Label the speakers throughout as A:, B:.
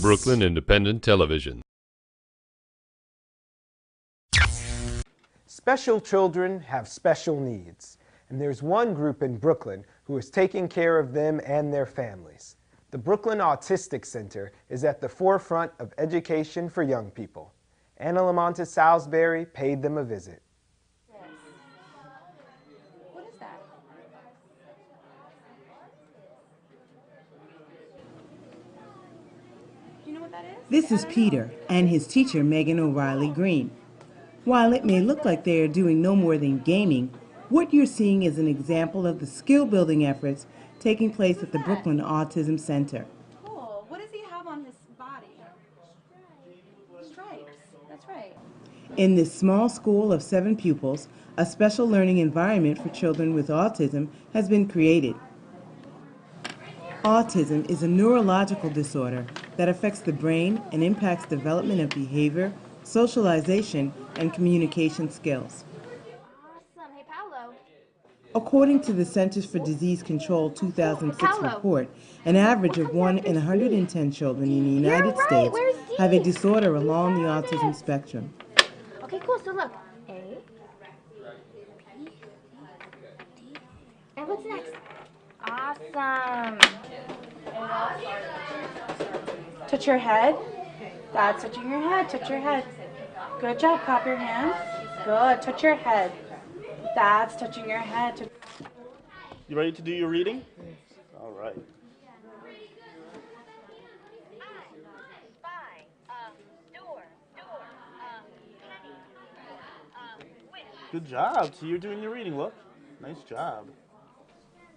A: Brooklyn Independent Television.
B: Special children have special needs, and there's one group in Brooklyn who is taking care of them and their families. The Brooklyn Autism Center is at the forefront of education for young people. Anna Lamonte Salisbury paid them a visit.
C: What is that? Do you know what that is?
D: This is Peter and his teacher, Megan O'Reilly Green. While it may look like they are doing no more than gaming, what you're seeing is an example of the skill-building efforts taking place at the Brooklyn Autism Center.
C: Cool. What does he have on his body? Stripes. That's right.
D: In this small school of 7 pupils, a special learning environment for children with autism has been created. Autism is a neurological disorder that affects the brain and impacts development of behavior, socialization, and communication skills.
E: Awesome. Hey, Paolo.
D: According to the Centers for Disease Control 2006 report, an average of 1 in 110 children in the United States have a disorder along the autism spectrum.
E: Okay, cool. So look. A, B, D, and what's next? Awesome.
C: Touch your head. That's touching your head. Touch your head. Good job. Clap your hands. Good. Touch your head. That's touching your head.
F: You ready to do your reading? All right. Good job. So you're doing your reading. Look. Nice job.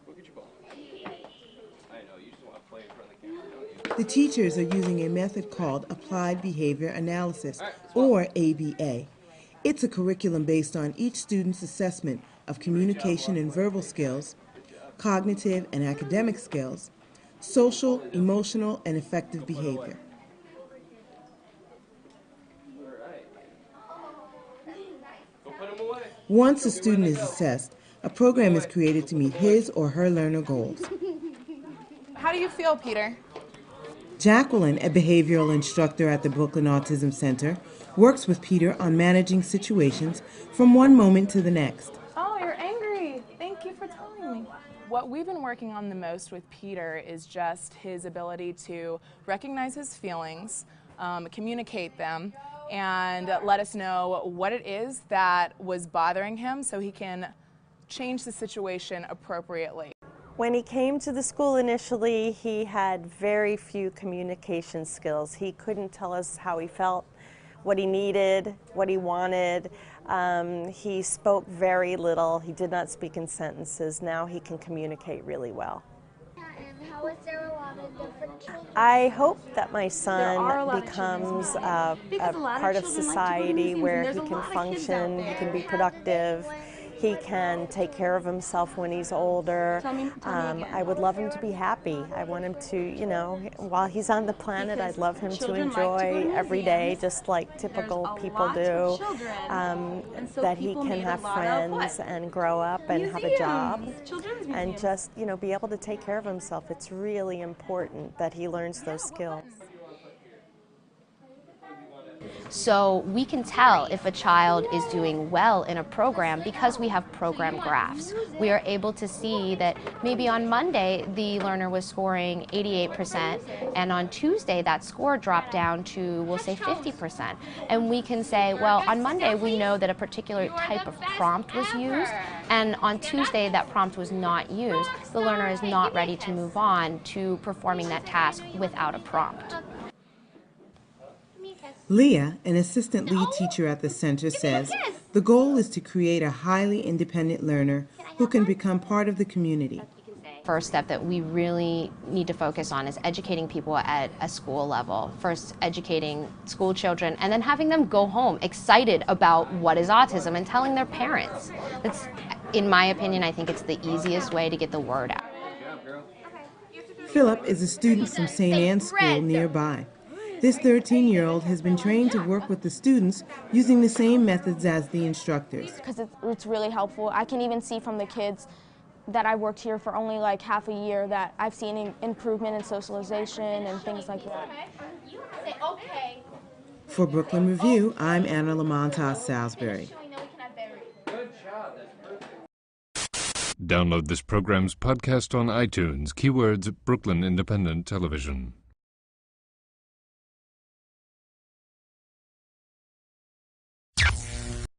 G: Look at your ball. I know, you just want to play in front of the camera, don't you?
D: The teachers are using a method called Applied Behavior Analysis, or ABA. It's a curriculum based on each student's assessment of communication and verbal skills, cognitive and academic skills, social, emotional, and affective behavior. Once a student is assessed, a program is created to meet his or her learner goals.
H: How do you feel, Peter?
D: Jacqueline, a behavioral instructor at the Brooklyn Autism Center, works with Peter on managing situations from one moment to the next.
H: Oh, you're angry. Thank you for telling me. What we've been working on the most with Peter is just his ability to recognize his feelings, communicate them, and let us know what it is that was bothering him so he can change the situation appropriately.
I: When he came to the school initially, he had very few communication skills. He couldn't tell us how he felt, what he needed, what he wanted. He spoke very little. He did not speak in sentences. Now he can communicate really well.
E: And how is there a lot of different children?
I: I hope that my son becomes a part of society where he can function, he can be productive. He can take care of himself when he's older. I would love him to be happy. I want him to, you know, while he's on the planet, I'd love him to enjoy every day just like typical people do. That he can have friends and grow up and have a job and just, you know, be able to take care of himself. It's really important that he learns those skills.
J: So we can tell if a child is doing well in a program because we have program graphs. We are able to see that maybe on Monday the learner was scoring 88% and on Tuesday that score dropped down to, we'll say, 50%. And we can say, well, on Monday we know that a particular type of prompt was used, and on Tuesday that prompt was not used. The learner is not ready to move on to performing that task without a prompt.
D: Leah, an assistant lead teacher at the center, says the goal is to create a highly independent learner who can become part of the community.
J: First step that we really need to focus on is educating people at a school level. First, educating school children, and then having them go home excited about what is autism and telling their parents. That's, in my opinion, I think it's the easiest way to get the word out.
D: Philip is a student from St. Anne's School nearby. This 13-year-old has been trained to work with the students using the same methods as the instructors.
K: Because it's really helpful. I can even see from the kids that I worked here for only like half a year that I've seen improvement in socialization and things like that.
D: For Brooklyn Review, I'm Anna Lamontas Salisbury.
A: Download this program's podcast on iTunes. Keywords Brooklyn Independent Television.